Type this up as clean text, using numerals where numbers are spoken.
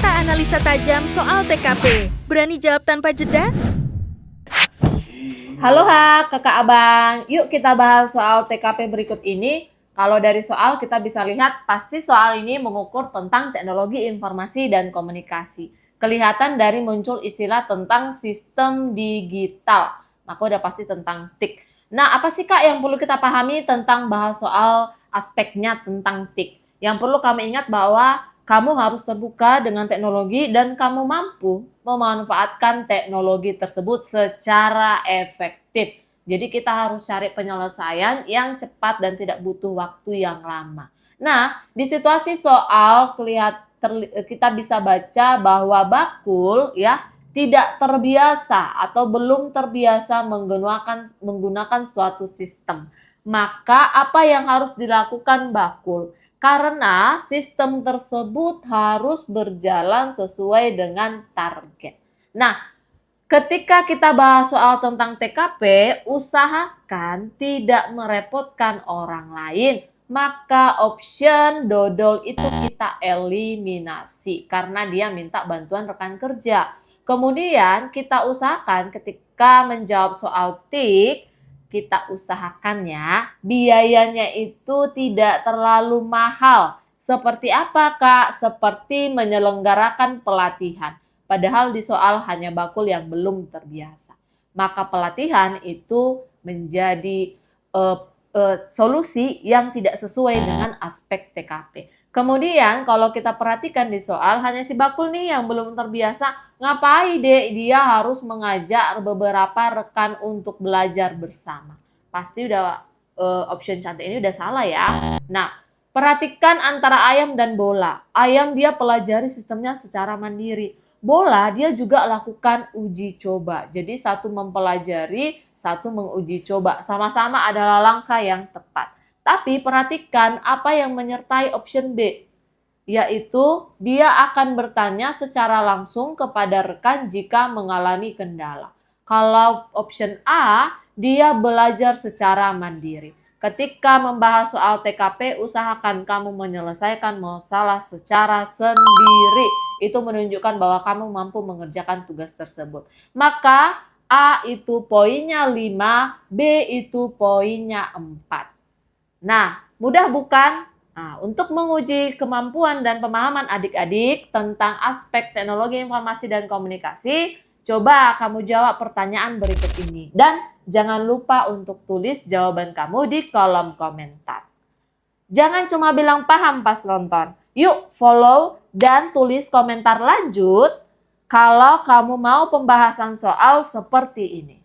fakta analisa tajam soal TKP. Berani jawab tanpa jeda? Halo kakak abang, yuk kita bahas soal TKP berikut ini. Kalau dari soal kita bisa lihat pasti soal ini mengukur tentang teknologi informasi dan komunikasi. Kelihatan dari muncul istilah tentang sistem digital, maka udah pasti tentang TIK. Nah, apa sih Kak yang perlu kita pahami tentang bahas soal aspeknya tentang TIK? Yang perlu kami ingat bahwa kamu harus terbuka dengan teknologi dan kamu mampu memanfaatkan teknologi tersebut secara efektif. Jadi kita harus cari penyelesaian yang cepat dan tidak butuh waktu yang lama. Nah, di situasi soal kita bisa baca bahwa Bakul ya tidak terbiasa atau belum terbiasa menggunakan suatu sistem. Maka apa yang harus dilakukan Bakul? Karena sistem tersebut harus berjalan sesuai dengan target. Nah, ketika kita bahas soal tentang TKP, usahakan tidak merepotkan orang lain. Maka option dodol itu kita eliminasi karena dia minta bantuan rekan kerja. Kemudian kita usahakan ketika menjawab soal TIK, kita usahakan ya biayanya itu tidak terlalu mahal. Seperti apa Kak? Seperti menyelenggarakan pelatihan. Padahal di soal hanya Bakul yang belum terbiasa. Maka pelatihan itu menjadi solusi yang tidak sesuai dengan aspek TKP. Kemudian kalau kita perhatikan di soal hanya si Bakul nih yang belum terbiasa, ngapain deh dia harus mengajak beberapa rekan untuk belajar bersama. Pasti udah option cantik ini udah salah ya. Nah, perhatikan antara ayam dan bola. Ayam dia pelajari sistemnya secara mandiri. Bola dia juga lakukan uji coba. Jadi satu mempelajari, satu menguji coba. Sama-sama adalah langkah yang tepat. Tapi perhatikan apa yang menyertai option B. Yaitu dia akan bertanya secara langsung kepada rekan jika mengalami kendala. Kalau option A, dia belajar secara mandiri. Ketika membahas soal TKP, usahakan kamu menyelesaikan masalah secara sendiri. Itu menunjukkan bahwa kamu mampu mengerjakan tugas tersebut. Maka A itu poinnya 5, B itu poinnya 4. Nah, mudah bukan? Nah, untuk menguji kemampuan dan pemahaman adik-adik tentang aspek teknologi informasi dan komunikasi, coba kamu jawab pertanyaan berikut ini. Dan jangan lupa untuk tulis jawaban kamu di kolom komentar. Jangan cuma bilang paham pas nonton. Yuk follow dan tulis komentar lanjut kalau kamu mau pembahasan soal seperti ini.